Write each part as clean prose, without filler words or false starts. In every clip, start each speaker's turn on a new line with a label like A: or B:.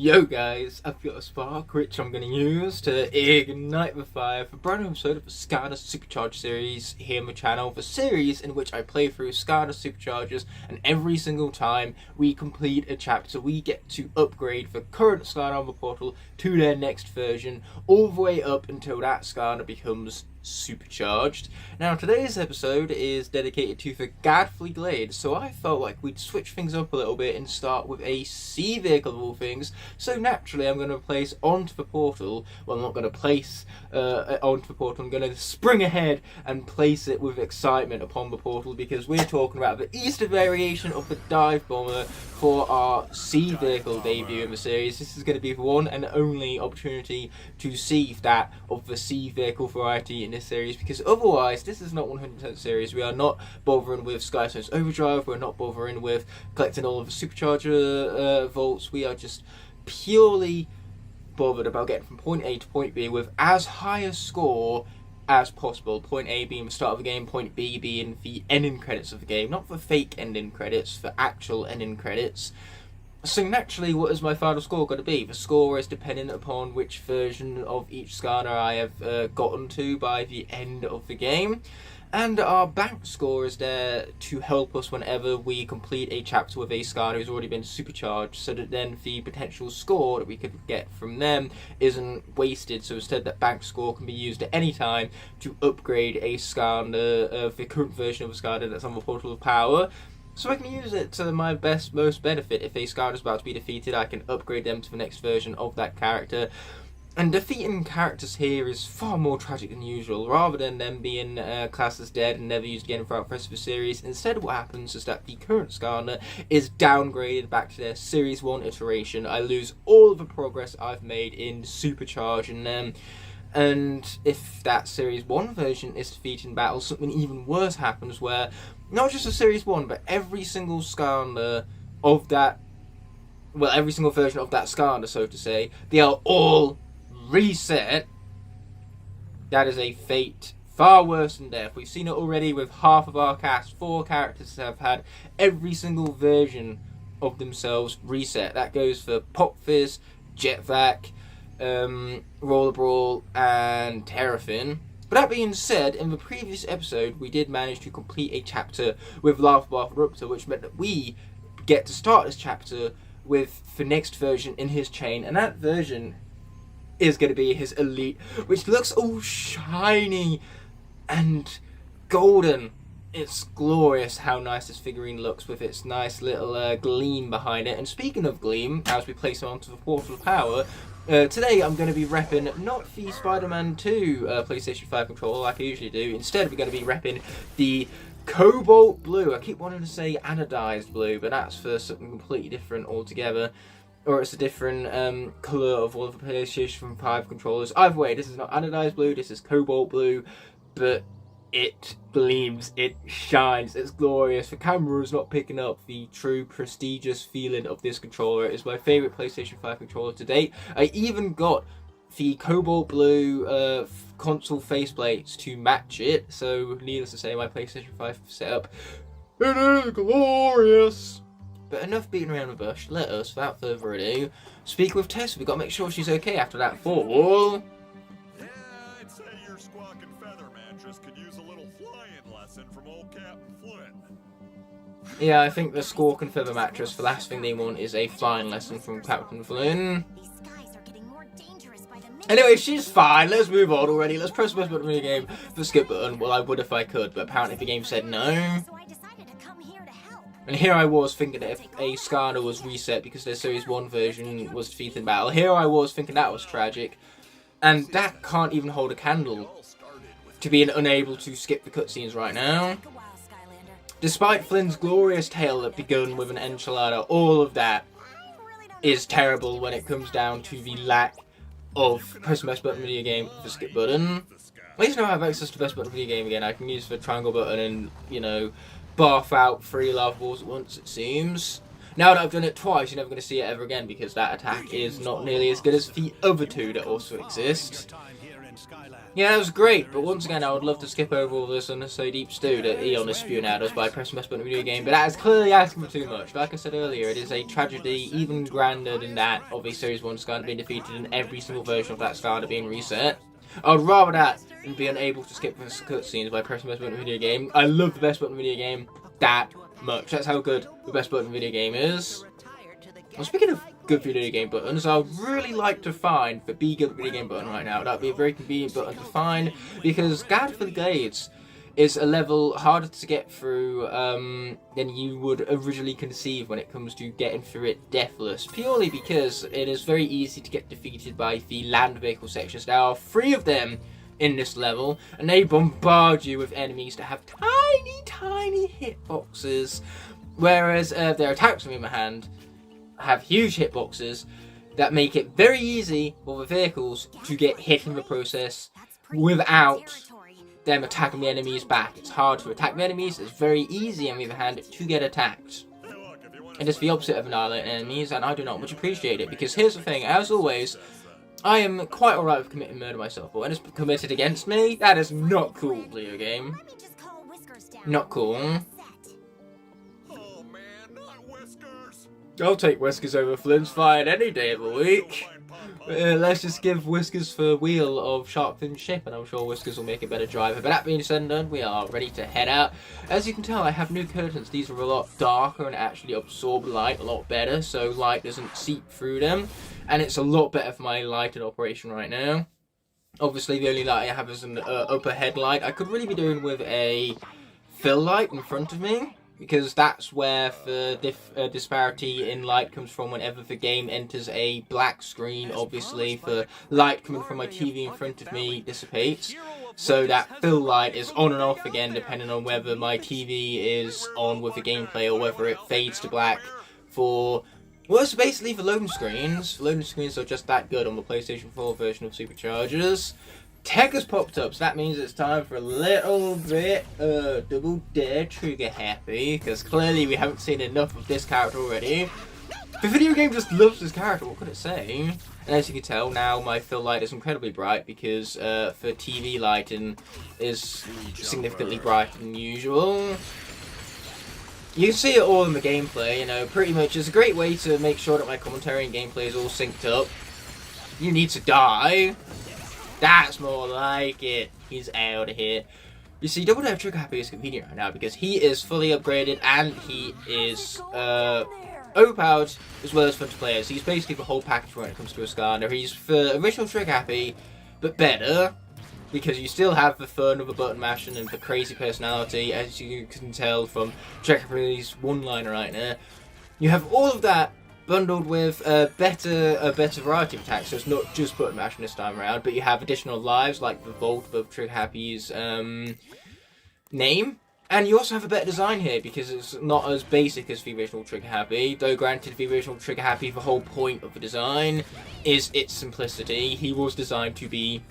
A: Yo guys, I've got a spark which I'm going to use to ignite the fire for a brand new episode of the Skylanders Supercharged series here on the channel. The series in which I play through Skylanders Superchargers, and every single time we complete a chapter we get to upgrade the current Skylander on the portal to their next version, all the way up until that Skylander becomes Supercharged. Now today's episode is dedicated to the Gadfly Glade, so I felt like we'd switch things up a little bit and start with a sea vehicle of all things. So naturally I'm going to place onto the portal, well I'm not going to place onto the portal, I'm going to spring ahead and place it with excitement upon the portal, because we're talking about the Easter variation of the dive bomber for our sea vehicle debut in the series. This is going to be the one and only opportunity to see that of the sea vehicle variety in this series, because otherwise this is not 100% series. We are not bothering with Skylanders Overdrive, we're not bothering with collecting all of the Supercharger vaults. We are just purely bothered about getting from point A to point B with as high a score as possible. Point A being the start of the game, point B being the ending credits of the game, not the fake ending credits, the actual ending credits. So naturally, what is my final score going to be? The score is dependent upon which version of each Skylander I have gotten to by the end of the game. And our bank score is there to help us whenever we complete a chapter with a Skylander who's already been supercharged, so that then the potential score that we could get from them isn't wasted. So instead, that bank score can be used at any time to upgrade a Skylander, the current version of a Skylander that's on the Portal of Power. So I can use it to my most benefit. If a Skylander is about to be defeated, I can upgrade them to the next version of that character. And defeating characters here is far more tragic than usual. Rather than them being classed as dead and never used again throughout the rest of the series, instead what happens is that the current Skylander is downgraded back to their Series 1 iteration. I lose all of the progress I've made in supercharging them. And if that Series 1 version is defeated in battle, something even worse happens, where not just a Series 1, but every single Skylander of that, well, every single version of that Skylander, so to say, they are all reset. That is a fate far worse than death. We've seen it already with half of our cast. 4 characters have had every single version of themselves reset. That goes for Pop Fizz, Jetvac, Roller Brawl, and Terrafin. But that being said, in the previous episode we did manage to complete a chapter with Lava Bath Ruptor, which meant that we get to start this chapter with the next version in his chain, and that version is going to be his Elite, which looks all shiny and golden. It's glorious how nice this figurine looks with its nice little gleam behind it. And speaking of gleam, as we place him onto the Portal of Power, today I'm going to be repping not the Spider-Man 2 PlayStation 5 controller like I usually do. Instead we're going to be repping the Cobalt Blue. I keep wanting to say anodized blue, but that's for something completely different altogether. Or it's a different colour of all of the PlayStation 5 controllers. Either way, this is not anodized blue, this is Cobalt Blue, but it gleams, it shines, it's glorious. The camera is not picking up the true prestigious feeling of this controller. It is my favourite PlayStation 5 controller to date. I even got the Cobalt Blue console faceplates to match it, so needless to say my PlayStation 5 setup, it is glorious. But enough beating around the bush, let us, without further ado, speak with Tess. We've got to make sure she's okay after that fall.
B: Yeah, I'd say your squawking feather mattress could use a little flying lesson from old Captain Flint.
A: Yeah, I think the Squawk and Feather mattress, the last thing they want is a flying lesson from Captain Flynn. Anyway, she's fine. Let's move on already. Let's press the button in the game, the skip button. Well, I would if I could, but apparently the game said no. And here I was thinking that if a Skylander was reset because their Series 1 version was defeated in battle, here I was thinking that was tragic. And that can't even hold a candle to being unable to skip the cutscenes right now. Despite Flynn's glorious tale that begun with an enchilada, all of that is terrible when it comes down to the lack of press the best button video game, the skip button. At least now I have access to the best button video game again. I can use the triangle button and, you know, barf out 3 lava balls at once, it seems. Now that I've done it twice, you're never going to see it ever again, because that attack is not nearly as good as the other 2 that also exist. Yeah, that was great, but once again, I would love to skip over all this unnecessary deep stew that Eon is spewing at us by pressing best button video game, but that is clearly asking for too much. Like I said earlier, it is a tragedy even grander than that of a Series 1 Skylander being defeated in every single version of that Skylander being reset. I'd rather that than be unable to skip the cutscenes by pressing best button video game. I love the best button video game that much. That's how good the best button video game is. Well, speaking of good video game buttons, I would really like to find the Be Good video game button right now. That would be a very convenient button to find, because Guard for the Glades is a level harder to get through than you would originally conceive when it comes to getting through it deathless, purely because it is very easy to get defeated by the land vehicle sections. There are 3 of them in this level, and they bombard you with enemies that have tiny hitboxes, whereas their attacks, on the other hand, have huge hitboxes that make it very easy for the vehicles to get hit in the process without them attacking the enemies back. It's hard to attack the enemies, it's very easy on the other hand to get attacked. It is the opposite of annihilating enemies, and I do not much appreciate it, because here's the thing, as always, I am quite alright with committing murder myself, but when it's committed against me, that is not cool, video game. Not cool. I'll take Whiskers over Flint's fine any day of the week. Let's just give Whiskers the wheel of Shark Fin's ship, and I'm sure Whiskers will make a better driver. But that being said and done, we are ready to head out. As you can tell, I have new curtains. These are a lot darker and actually absorb light a lot better, so light doesn't seep through them. And it's a lot better for my lighted operation right now. Obviously, the only light I have is an upper headlight. I could really be doing with a fill light in front of me, because that's where the disparity in light comes from whenever the game enters a black screen. Obviously, the light coming from my TV in front of me dissipates, so that fill light is on and off again depending on whether my TV is on with the gameplay or whether it fades to black for... well, it's basically for loading screens. Loading screens are just that good on the PlayStation 4 version of Superchargers. Tech has popped up, so that means it's time for a little bit double dare trigger happy, because clearly we haven't seen enough of this character already. The video game just loves this character, what could it say? And as you can tell, now my fill light is incredibly bright, because for TV lighting is significantly brighter than usual. You can see it all in the gameplay, you know, pretty much. It's a great way to make sure that my commentary and gameplay is all synced up. You need to die. That's more like it. He's out of here. You see, Double Dare Trigger Happy is convenient right now because he is fully upgraded and he is overpowered as well as fun to play. So he's basically the whole package when it comes to a Skylander. He's the original Trigger Happy, but better, because you still have the fun of the button mashing and the crazy personality, as you can tell from Trigger Happy's one-liner right now. You have all of that bundled with a better variety of attacks, so it's not just button mashing this time around, but you have additional lives like the vault above Trigger Happy's name, and you also have a better design here because it's not as basic as the original Trigger Happy, though granted the original Trigger Happy, the whole point of the design is its simplicity. He was designed to be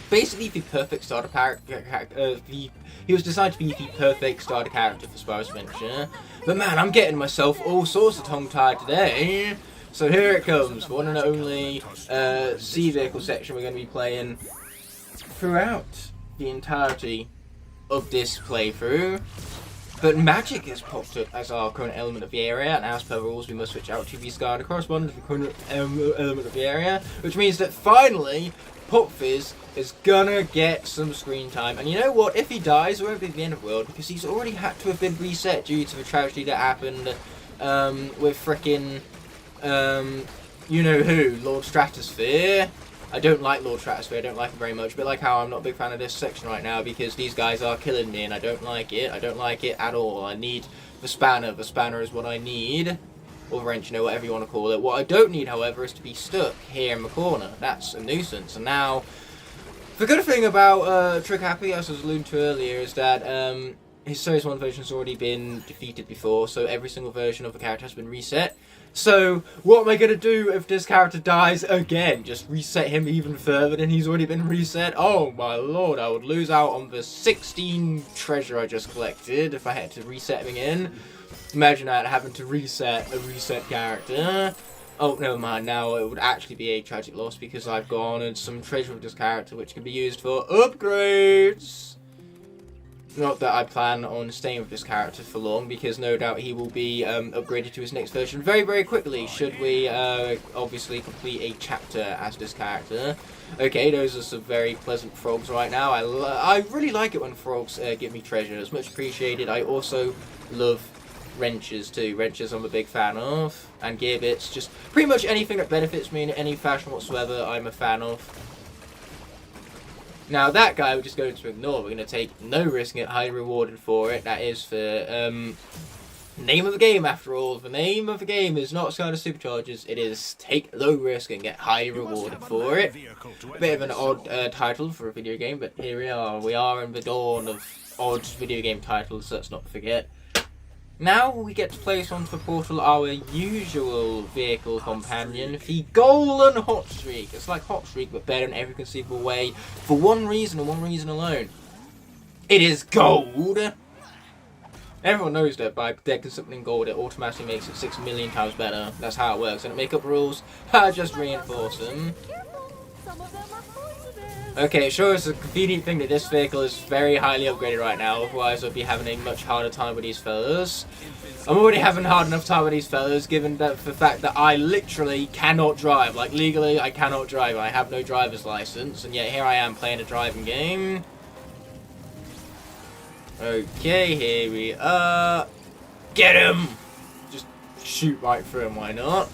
A: basically the perfect starter character. He was designed to be the perfect starter character for Spyro's Adventure. But man, I'm getting myself all sorts of tongue-tied today. So here it comes, the one and only sea vehicle section we're going to be playing throughout the entirety of this playthrough. But magic has popped up as our current element of the area, and as per rules we must switch out to the Skylander corresponding to the current element of the area, which means that finally Pop Fizz is gonna get some screen time. And you know what? If he dies, it won't be the end of the world, because he's already had to have been reset due to the tragedy that happened with frickin' you know who, Lord Stratosphere. I don't like Lord Stratosphere, I don't like him very much, but like how I'm not a big fan of this section right now because these guys are killing me and I don't like it. I don't like it at all. I need the spanner. The spanner is what I need. Or wrench, you know, whatever you want to call it. What I don't need, however, is to be stuck here in the corner. That's a nuisance. And now, the good thing about Trigger Happy, as I was alluding to earlier, is that his Series 1 version has already been defeated before, so every single version of the character has been reset. So, what am I going to do if this character dies again? Just reset him even further than he's already been reset? Oh my lord, I would lose out on the 16 treasure I just collected if I had to reset him again. Imagine that, having to reset a reset character. Oh, never mind. Now it would actually be a tragic loss because I've garnered some treasure with this character which can be used for upgrades. Not that I plan on staying with this character for long, because no doubt he will be upgraded to his next version very, very quickly, should we obviously complete a chapter as this character. Okay, those are some very pleasant frogs right now. I really like it when frogs give me treasures. Much appreciated. I also love wrenches too. Wrenches I'm a big fan of. And gear bits. Just pretty much anything that benefits me in any fashion whatsoever, I'm a fan of. Now that guy we're just going to ignore. We're going to take no risk and get highly rewarded for it. That is for name of the game after all. The name of the game is not Skylanders Superchargers. It is take low risk and get highly rewarded for it. A bit of an odd title for a video game, but here we are. We are in the dawn of odd video game titles, let's not forget. Now we get to place onto the portal our usual vehicle companion, the Golden Hot Streak. It's like Hot Streak, but better in every conceivable way, for one reason and one reason alone. It is gold! Everyone knows that by protecting something in gold, it automatically makes it 6 million times better. That's how it works. And makeup rules, I just reinforce them. Okay, sure, it's a convenient thing that this vehicle is very highly upgraded right now, otherwise I'd be having a much harder time with these fellas. I'm already having a hard enough time with these fellas, given that the fact that I literally cannot drive. Like, legally, I cannot drive. I have no driver's license, and yet here I am playing a driving game. Okay, here we are. Get him! Just shoot right through him, why not?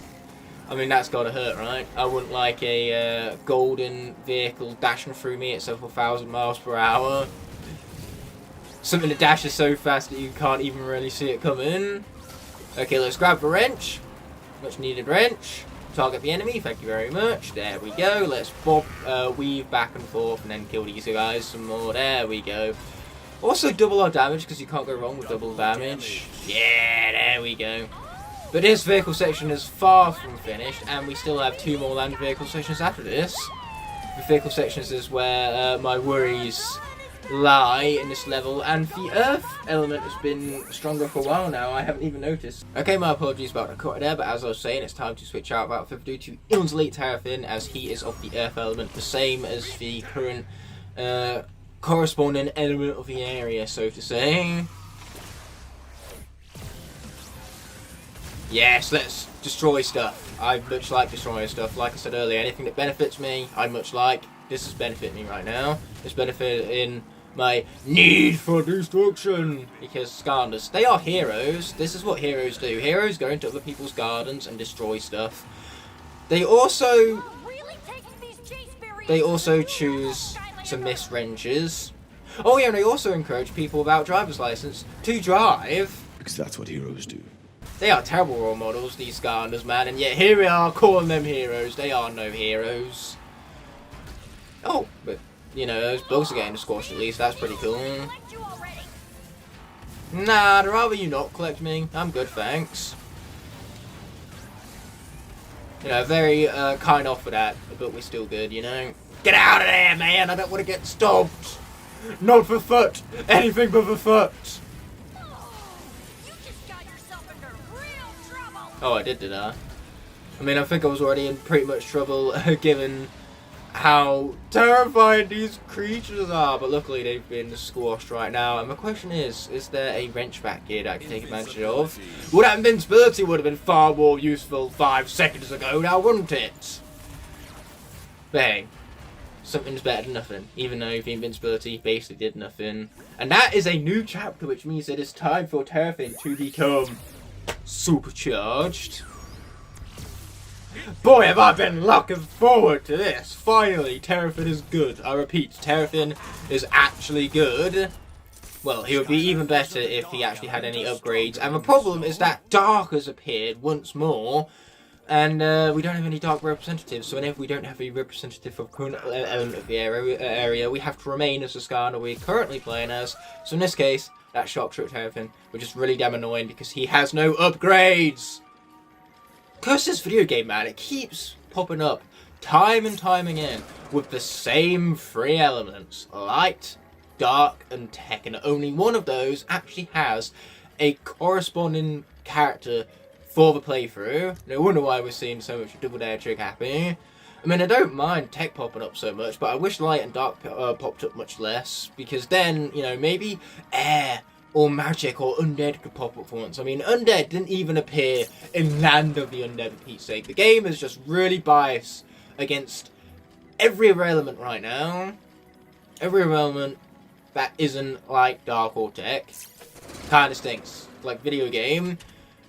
A: I mean, that's gotta hurt, right? I wouldn't like a golden vehicle dashing through me at several thousand miles per hour. Something that dashes so fast that you can't even really see it coming. Okay, let's grab the wrench. Much needed wrench. Target the enemy, thank you very much. There we go. Let's weave back and forth and then kill these guys some more. There we go. Also double our damage, because you can't go wrong with double damage. Yeah, there we go. But this vehicle section is far from finished, and we still have 2 more land vehicle sections after this. The vehicle sections is where my worries lie in this level, and the earth element has been stronger for a while now. I haven't even noticed. Okay, my apologies about the cut there, but as I was saying, it's time to switch out without further ado to Elon's late Terrafin, as he is of the earth element, the same as the current corresponding element of the area, so to say. Yes, let's destroy stuff. I much like destroying stuff. Like I said earlier, anything that benefits me, I much like. This is benefiting me right now. It's benefiting my need for destruction. Because Skylanders, they are heroes. This is what heroes do. Heroes go into other people's gardens and destroy stuff. They also choose to miss wrenches. Oh yeah, and they also encourage people without driver's license to drive.
C: Because that's what heroes do.
A: They are terrible role models, these Skylanders, man, and yet here we are calling them heroes. They are no heroes. Oh, but, you know, those bugs are getting squashed at least. That's pretty cool. Nah, I'd rather you not collect me. I'm good, thanks. You know, very kind offer that, but we're still good, you know. Get out of there, man! I don't want to get stomped! Not for foot! Anything but for foot! Oh, I did I? I mean, I think I was already in pretty much trouble, given how terrifying these creatures are, but luckily they've been squashed right now. And my question is there a wrench back here that I can take advantage of? Well, that invincibility would have been far more useful 5 seconds ago now, wouldn't it? Bang. Something's better than nothing, even though the invincibility basically did nothing. And that is a new chapter, which means it is time for Terrafin to become supercharged. Boy, have I been looking forward to this. Finally, Terrafin is good. I repeat, Terrafin is actually good. Well, he would be even better if he actually had any upgrades. And the problem is that Dark has appeared once more. And we don't have any Dark representatives. So whenever we don't have a representative of current element of the area, we have to remain as the Skylander we're currently playing as. So in this case, that Shock Trip Terrafin, which is really damn annoying because he has no upgrades. Curse this video game, man. It keeps popping up time and time again with the same 3 elements: light, dark, and tech. And only one of those actually has a corresponding character for the playthrough. No wonder why we're seeing so much Double Dare Trick happy. I mean, I don't mind tech popping up so much, but I wish light and dark popped up much less, because then, you know, maybe air or magic or undead could pop up for once. I mean, undead didn't even appear in Land of the Undead, for Pete's sake. The game is just really biased against every other element right now. Every other element that isn't like dark or tech kind of stinks. Like video game.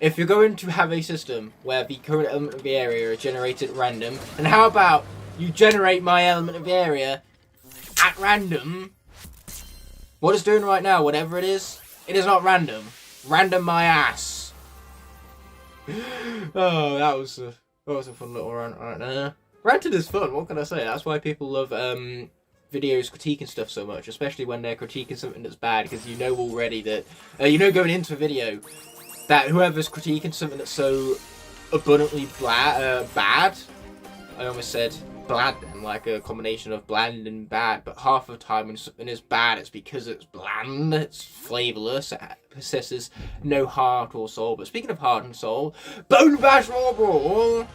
A: If you're going to have a system where the current element of the area is generated at random, and how about you generate my element of the area at random? What it's doing right now, whatever it is not random. Random my ass. Oh, that was a fun little rant right there. Ranting is fun, what can I say? That's why people love videos critiquing stuff so much, especially when they're critiquing something that's bad, because you know already that, you know going into a video, that whoever's critiquing something that's so abundantly bad, I almost said bland then, like a combination of bland and bad, but half the time when something is bad, it's because it's bland, it's flavourless, it possesses no heart or soul. But speaking of heart and soul, Bone Bash Raw Brawl!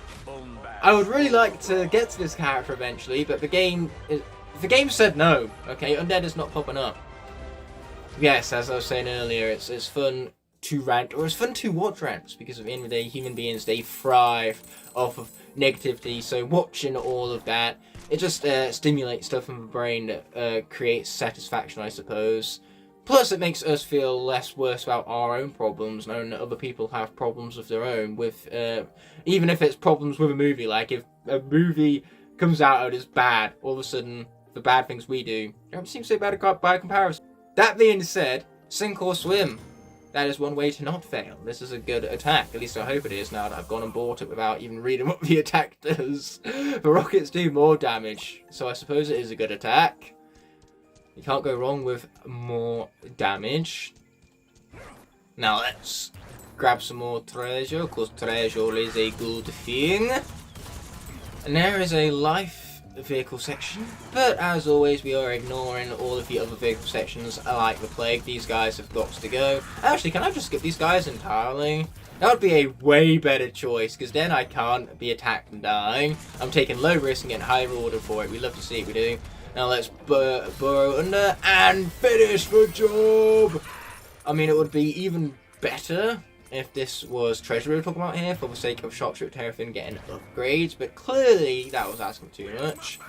A: I would really like to get to this character eventually, but the game said no, okay? Undead is not popping up. Yes, as I was saying earlier, it's fun to rant, or it's fun to watch rants, because at the end of the day, human beings, they thrive off of negativity, so watching all of that, it just stimulates stuff in the brain that creates satisfaction, I suppose. Plus, it makes us feel less worse about our own problems, knowing that other people have problems of their own, with even if it's problems with a movie. Like, if a movie comes out and is bad, all of a sudden, the bad things we do don't seem so bad by comparison. That being said, sink or swim. That is one way to not fail. This is a good attack. At least I hope it is, now that I've gone and bought it without even reading what the attack does. The rockets do more damage, so I suppose it is a good attack. You can't go wrong with more damage. Now let's grab some more treasure, because treasure is a good thing. And there is a life vehicle section, but as always we are ignoring all of the other vehicle sections like the plague. These guys have got to go. Actually, can I just skip these guys entirely? That would be a way better choice, because then I can't be attacked and dying. I'm taking low risk and getting high rewarded for it. We love to see it, we do. Now let's burrow under and finish the job. I mean, it would be even better if this was treasure we're talking about here, for the sake of Sharpshooter Terrafin getting upgrades, but clearly that was asking too much.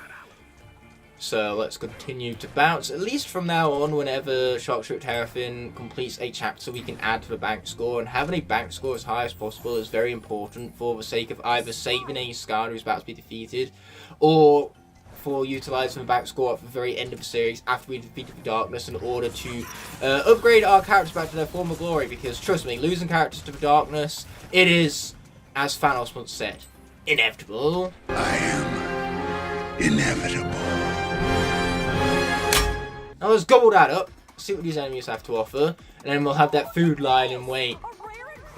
A: So let's continue to bounce. At least from now on, whenever Sharpshooter Terrafin completes a chapter, we can add to the bank score, and having a bank score as high as possible is very important for the sake of either saving a Skylander who's about to be defeated, or for utilising the back score at the very end of the series after we defeated the darkness, in order to upgrade our characters back to their former glory. Because trust me, losing characters to the darkness, it is, as Thanos once said, inevitable.
C: I am inevitable.
A: Now let's gobble that up, see what these enemies have to offer, and then we'll have that food lying in wait.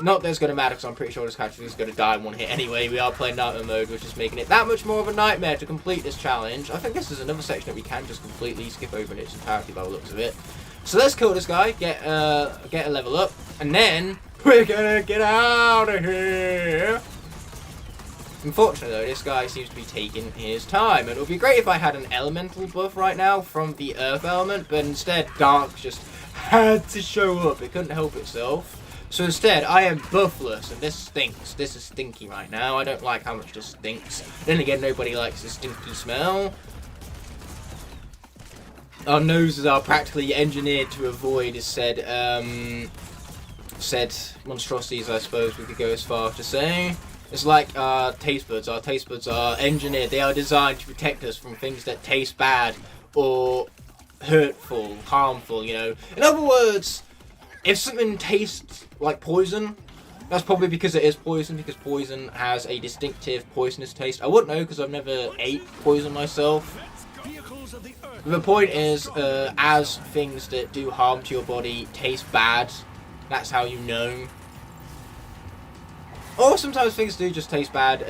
A: Not that it's going to matter, because I'm pretty sure this character is going to die in one hit anyway. We are playing nightmare mode, which is making it that much more of a nightmare to complete this challenge. I think this is another section that we can just completely skip over in its entirety by the looks of it. So let's kill this guy, get a level up, and then we're going to get out of here. Unfortunately though, this guy seems to be taking his time. It would be great if I had an elemental buff right now from the earth element, but instead Dark just had to show up. It couldn't help itself. So instead, I am buffless, and this stinks. This is stinky right now. I don't like how much this stinks. Then again, nobody likes the stinky smell. Our noses are practically engineered to avoid said monstrosities, I suppose we could go as far to say. It's like our taste buds. Our taste buds are engineered. They are designed to protect us from things that taste bad or hurtful, harmful, you know. In other words, if something tastes like poison, that's probably because it is poison, because poison has a distinctive poisonous taste. I wouldn't know, because I've never ate poison myself. The point is, as things that do harm to your body taste bad, that's how you know. Or sometimes things do just taste bad,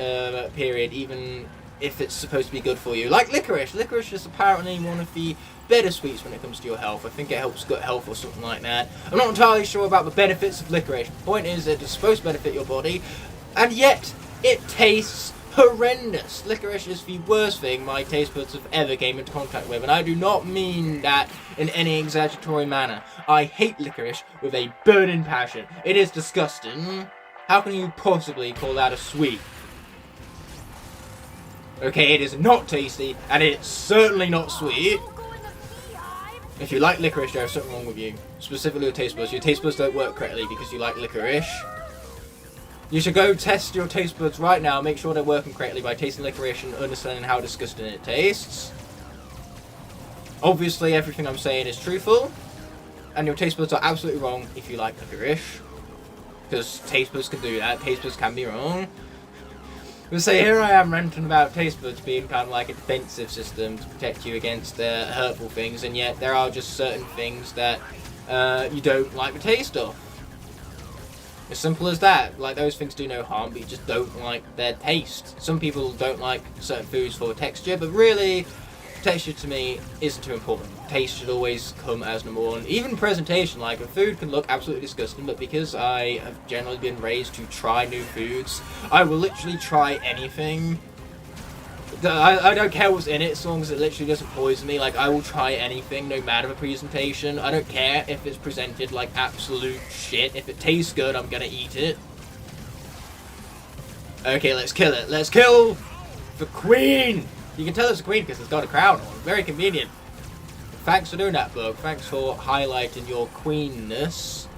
A: period. Even if it's supposed to be good for you. Like licorice. Licorice is apparently one of the better sweets when it comes to your health. I think it helps gut health or something like that. I'm not entirely sure about the benefits of licorice. The point is that it's supposed to benefit your body, and yet it tastes horrendous. Licorice is the worst thing my taste buds have ever came into contact with, and I do not mean that in any exaggeratory manner. I hate licorice with a burning passion. It is disgusting. How can you possibly call that a sweet? Okay, it is not tasty, and it's certainly not sweet. If you like licorice, there's something wrong with you. Specifically your taste buds. Your taste buds don't work correctly because you like licorice. You should go test your taste buds right now, make sure they're working correctly by tasting licorice and understanding how disgusting it tastes. Obviously, everything I'm saying is truthful, and your taste buds are absolutely wrong if you like licorice. Because taste buds can do that, taste buds can be wrong. But say, here I am ranting about taste buds being kind of like a defensive system to protect you against hurtful things, and yet there are just certain things that you don't like the taste of. As simple as that. Like, those things do no harm, but you just don't like their taste. Some people don't like certain foods for texture, but really, texture to me isn't too important. Taste should always come as number one. Even presentation, like, a food can look absolutely disgusting, but because I have generally been raised to try new foods, I will literally try anything. I don't care what's in it, as long as it literally doesn't poison me. Like, I will try anything, no matter the presentation. I don't care if it's presented like absolute shit. If it tastes good, I'm gonna eat it. Okay, let's kill it. Let's kill the queen! You can tell it's a queen because it's got a crown on. Very convenient. Thanks for doing that, Bug. Thanks for highlighting your queenness.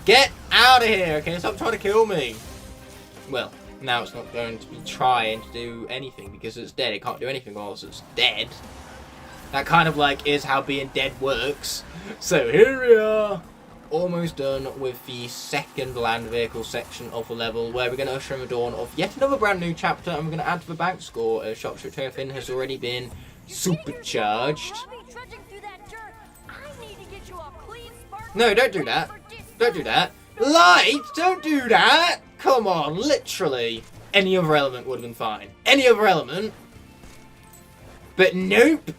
A: Get out of here, okay? Stop trying to kill me. Well, now it's not going to be trying to do anything because it's dead. It can't do anything whilst it's dead. That kind of like is how being dead works. So here we are, almost done with the second land vehicle section of the level, where we're going to usher in the dawn of yet another brand new chapter, and we're going to add to the bank score. Shockshot Terrafin has already been supercharged. No, don't do that. Don't do that. Light, don't do that. Come on, literally. Any other element would have been fine. Any other element. But nope.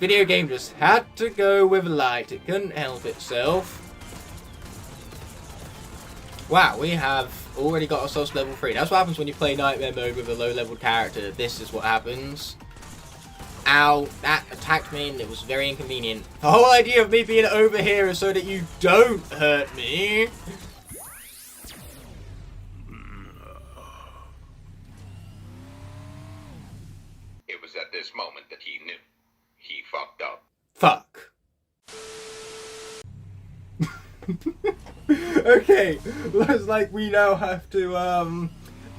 A: Video game just had to go with light. It couldn't help itself. Wow, we have already got ourselves level 3. That's what happens when you play Nightmare mode with a low-level character. This is what happens. Ow, that attacked me and it was very inconvenient. The whole idea of me being over here is so that you don't hurt me.
C: It was at this moment that he knew. He fucked up.
A: Fuck. Okay, looks like we now have to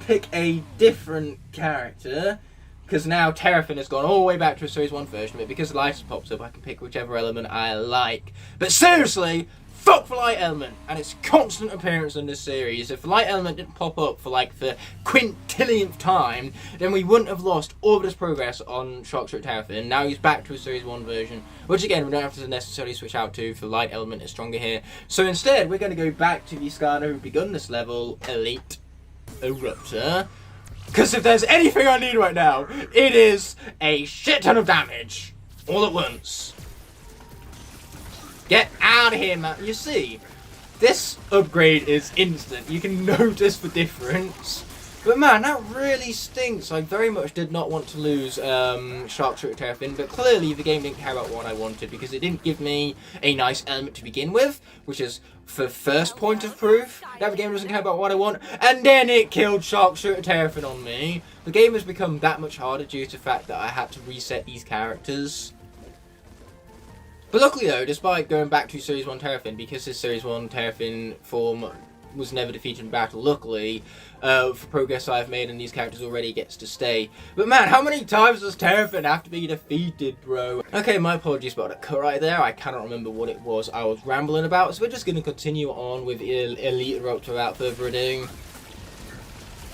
A: pick a different character, because now Terrafin has gone all the way back to a Series 1 version of it. Because the light pops up, I can pick whichever element I like. But seriously, fuck the light element and its constant appearance in this series. If the light element didn't pop up for like the quintillionth time, then we wouldn't have lost all of this progress on Shockshot Terrafin. Now he's back to a Series 1 version, which again we don't have to necessarily switch out to, for the light element is stronger here. So instead we're going to go back to the Skylander who've begun this level, Elite Eruptor. Because if there's anything I need right now, it is a shit ton of damage all at once. Get out of here, man. You see, this upgrade is instant. You can notice the difference. But man, that really stinks. I very much did not want to lose Shockshot Terrafin, but clearly the game didn't care about what I wanted, because it didn't give me a nice element to begin with, which is the first point of proof that the game doesn't care about what I want, and then it killed Shockshot Terrafin on me. The game has become that much harder due to the fact that I had to reset these characters. But luckily though, despite going back to Series 1 Terrafin, because his Series 1 Terrafin form was never defeated in battle, luckily, for progress I've made and these characters already gets to stay. But man, how many times does Terrafin have to be defeated, bro? Okay, my apologies about the cut right there. I cannot remember what it was I was rambling about, so we're just going to continue on with Elite Eruptor without further ado.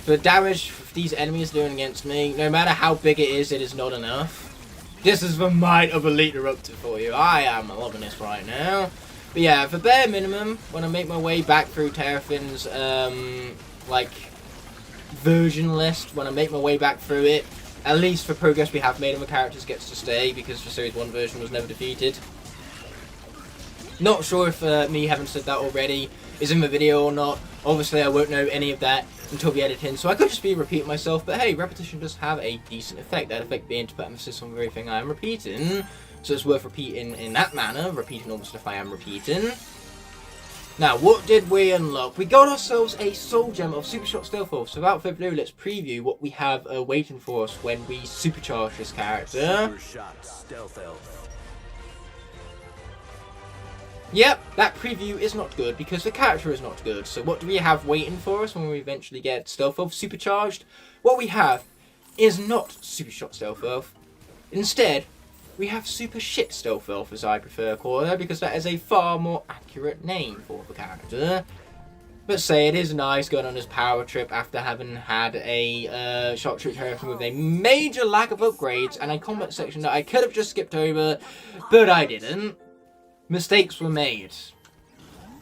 A: The damage these enemies are doing against me, no matter how big it is not enough. This is the might of Elite Eruptor for you. I am loving this right now. But yeah, for bare minimum, when I make my way back through Terrafin's, like, version list when I make my way back through it. At least for progress we have made on the characters gets to stay, because the Series 1 version was never defeated. Not sure if me having said that already is in the video or not. Obviously I won't know any of that until the editing, so I could just be repeating myself, but hey, repetition does have a decent effect. That effect being to put emphasis on the very thing I am repeating, so it's worth repeating in that manner, repeating all the stuff I am repeating. Now, what did we unlock? We got ourselves a Soul Gem of Supercharged Stealth Elf. So without further ado, let's preview what we have waiting for us when we supercharge this character.
D: Stealth Elf.
A: Yep, that preview is not good because the character is not good. So what do we have waiting for us when we eventually get Stealth Elf Supercharged? What we have is not Supercharged Stealth Elf. Instead, we have Super Shit Stealth Elf, as I prefer to call her, because that is a far more accurate name for the character. But say it is nice going on his power trip after having had a Shock Trip Terraform with a major lack of upgrades and a combat section that I could have just skipped over, but I didn't. Mistakes were made.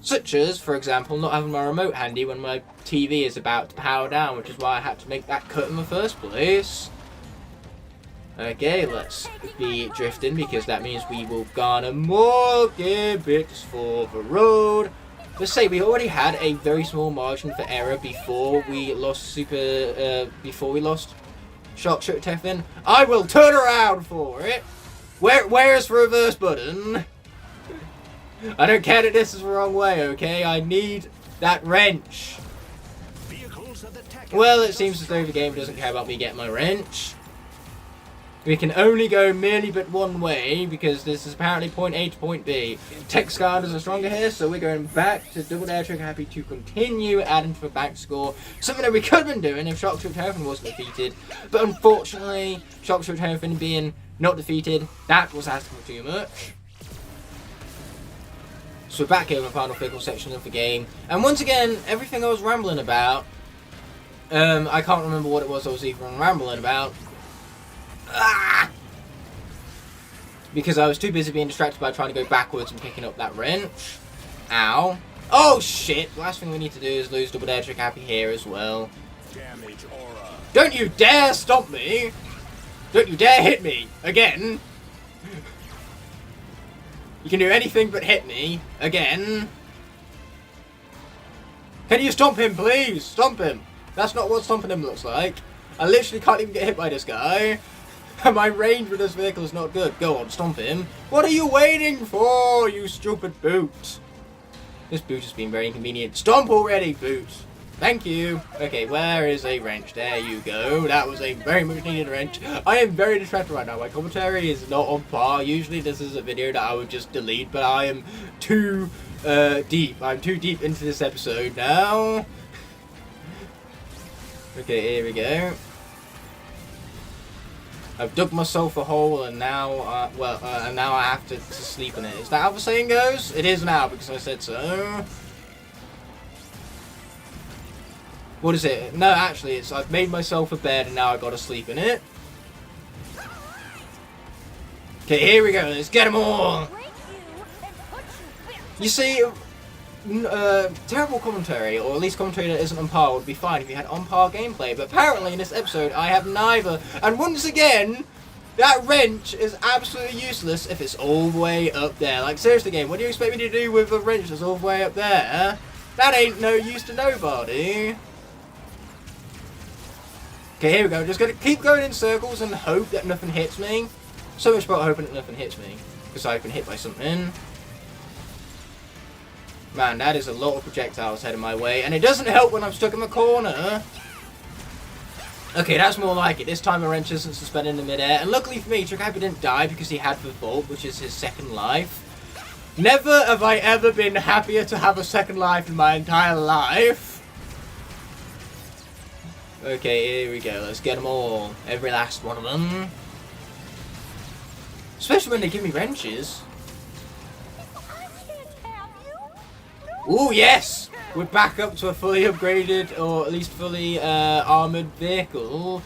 A: Such as, for example, not having my remote handy when my TV is about to power down, which is why I had to make that cut in the first place. Okay, let's be drifting because that means we will garner more gear bits for the road. Let's say we already had a very small margin for error before we lost Shock Trip Teflon. I will turn around for it. Where's the reverse button? I don't care that this is the wrong way, okay? I need that wrench. Well, it seems as though the game doesn't care about me getting my wrench. We can only go merely but one way, because this is apparently point A to point B. Tech Skylanders are stronger here, so we're going back to Double Dare Trick Happy to continue adding to the bank score. Something that we could have been doing if Shock Trip Terraform was defeated. But unfortunately, Shock Trip Terraform being not defeated, that was asking for too much. So we're back here in the final vehicle section of the game. And once again, everything I was rambling about, I can't remember what it was I was even rambling about. Because I was too busy being distracted by trying to go backwards and picking up that wrench. Ow. Oh shit! The last thing we need to do is lose Double Dare Trick Happy here as well.
B: Damage aura.
A: Don't you dare stop me! Don't you dare hit me! Again! You can do anything but hit me. Again. Can you stomp him, please? Stomp him! That's not what stomping him looks like. I literally can't even get hit by this guy. My range with this vehicle is not good. Go on, stomp him. What are you waiting for, you stupid boot? This boot has been very inconvenient. Stomp already, boot. Thank you. Okay, where is a wrench? There you go. That was a very much needed wrench. I am very distracted right now. My commentary is not on par. Usually this is a video that I would just delete, but I am too deep. I'm too deep into this episode now. Okay, here we go. I've dug myself a hole, and now, now I have to sleep in it. Is that how the saying goes? It is now, because I said so. What is it? No, actually, it's I've made myself a bed, and now I gotta sleep in it. Okay, here we go. Let's get them all. You see, terrible commentary, or at least commentary that isn't on par, would be fine if you had on par gameplay, but apparently in this episode I have neither, and once again, that wrench is absolutely useless if it's all the way up there. Like, seriously game, what do you expect me to do with a wrench that's all the way up there? That ain't no use to nobody. Okay, here we go, just gonna keep going in circles and hope that nothing hits me. So much about hoping that nothing hits me, because I've been hit by something. Man, that is a lot of projectiles heading my way, and it doesn't help when I'm stuck in the corner. Okay, that's more like it. This time the wrench isn't suspended in the midair, and luckily for me, Trick Happy didn't die because he had the vault, which is his second life. Never have I ever been happier to have a second life in my entire life. Okay, here we go. Let's get them all. Every last one of them. Especially when they give me wrenches. Ooh, yes! We're back up to a fully upgraded, or at least fully armoured vehicle.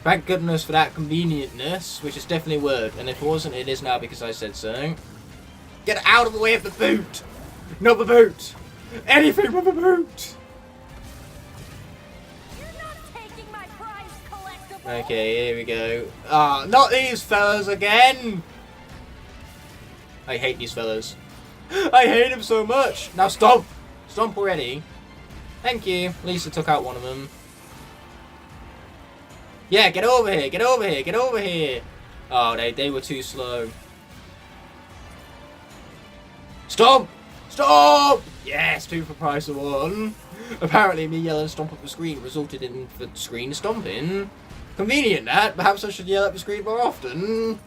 A: Thank goodness for that convenientness, which is definitely a word. And if it wasn't, it is now because I said so. Get out of the way of the boot! Not the boot! Anything but the boot! Okay, here we go. Ah, not these fellas again! I hate these fellas. I hate him so much! Now stomp! Stomp already. Thank you. Lisa took out one of them. Yeah, get over here, get over here, get over here! Oh, they were too slow. Stomp! Stomp! Yes, 2 for price of 1. Apparently me yelling stomp up the screen resulted in the screen stomping. Convenient that. Perhaps I should yell at the screen more often.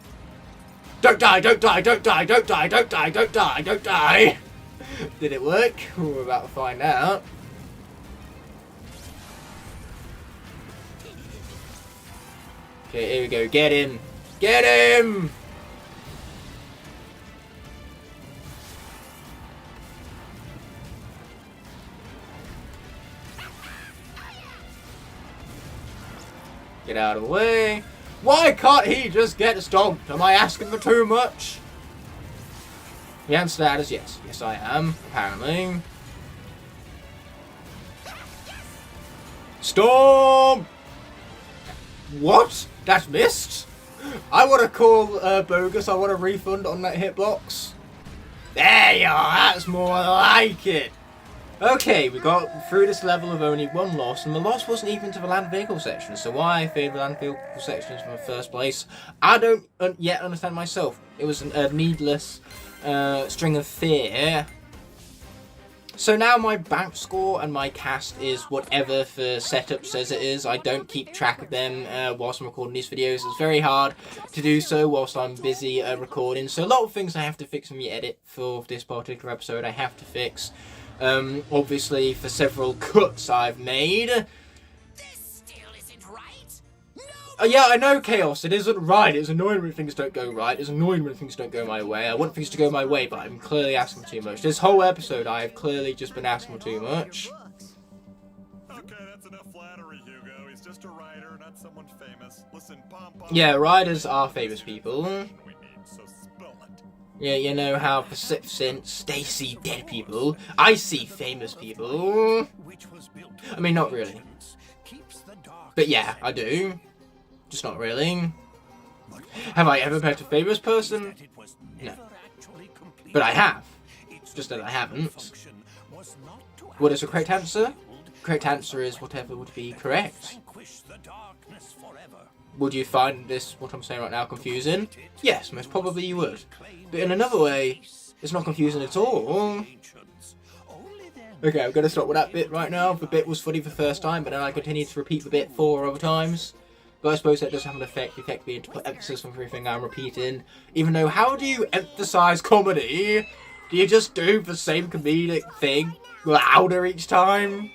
A: Don't die, don't die, don't die, don't die, don't die, don't die, don't die! Did it work? We're about to find out. Okay, here we go. Get him! Get him! Get out of the way. Why can't he just get stomped? Am I asking for too much? The answer to that is yes. Yes, I am, apparently. Stomp! What? That missed? I want to call bogus. I want a refund on that hitbox. There you are. That's more like it. Okay, we got through this level of only 1 loss, and the loss wasn't even to the land vehicle section, so why I feared the land vehicle sections in the first place, I don't yet understand myself. It was a needless string of fear. So now my bank score and my cast is whatever the setup says it is. I don't keep track of them whilst I'm recording these videos. It's very hard to do so whilst I'm busy recording, so a lot of things I have to fix in the edit for this particular episode I have to fix. Obviously, for several cuts I've made.
E: This still isn't right.
A: Yeah, I know, Chaos. It isn't right. It's annoying when things don't go right. It's annoying when things don't go my way. I want things to go my way, but I'm clearly asking too much. This whole episode, I have clearly just been asking too much.
B: Okay, that's enough flattery, Hugo. He's just a writer, not someone famous. Listen, Pom-Pom...
A: Yeah, riders are famous people.
B: We need, so spill it.
A: Yeah, you know how for since they see dead people, I see famous people. I mean, not really. But yeah, I do. Just not really. Have I ever met a famous person? No. But I have. Just that I haven't. What is the correct answer? The correct answer is whatever would be correct. Would you find this, what I'm saying right now, confusing? Yes, most probably you would. But in another way, it's not confusing at all. Okay, I'm going to stop with that bit right now. The bit was funny the first time, but then I continued to repeat the bit 4 other times. But I suppose that does have an effect. The effect being to put emphasis on everything I'm repeating. Even though, how do you emphasize comedy? Do you just do the same comedic thing louder each time?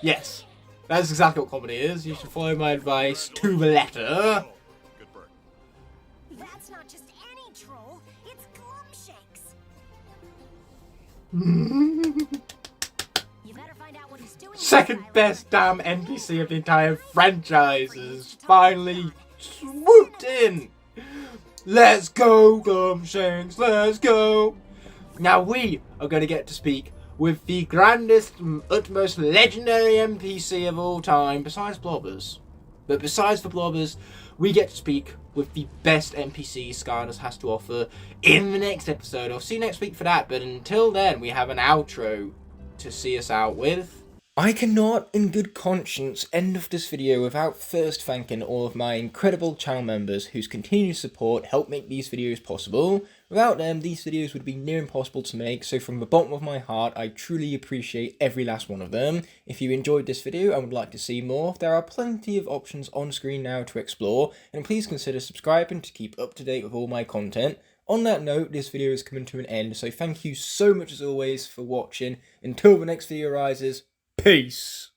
A: Yes. That's exactly what comedy is. You should follow my advice to the letter.
B: Good bird.
E: That's not just any troll. It's Glumshakes. You better find out what he's doing.
A: Second best damn NPC of the entire franchise has finally swooped in. Let's go, Glumshanks. Let's go. Now we are going to get to speak with the grandest, utmost legendary NPC of all time, besides Blobbers. But besides the Blobbers, we get to speak with the best NPC Skylanders has to offer in the next episode. I'll see you next week for that, but until then, we have an outro to see us out with. I cannot, in good conscience, end off this video without first thanking all of my incredible channel members whose continued support help make these videos possible. Without them, these videos would be near impossible to make, so from the bottom of my heart, I truly appreciate every last one of them. If you enjoyed this video and would like to see more, there are plenty of options on screen now to explore, and please consider subscribing to keep up to date with all my content. On that note, this video is coming to an end, so thank you so much as always for watching. Until the next video arises, peace!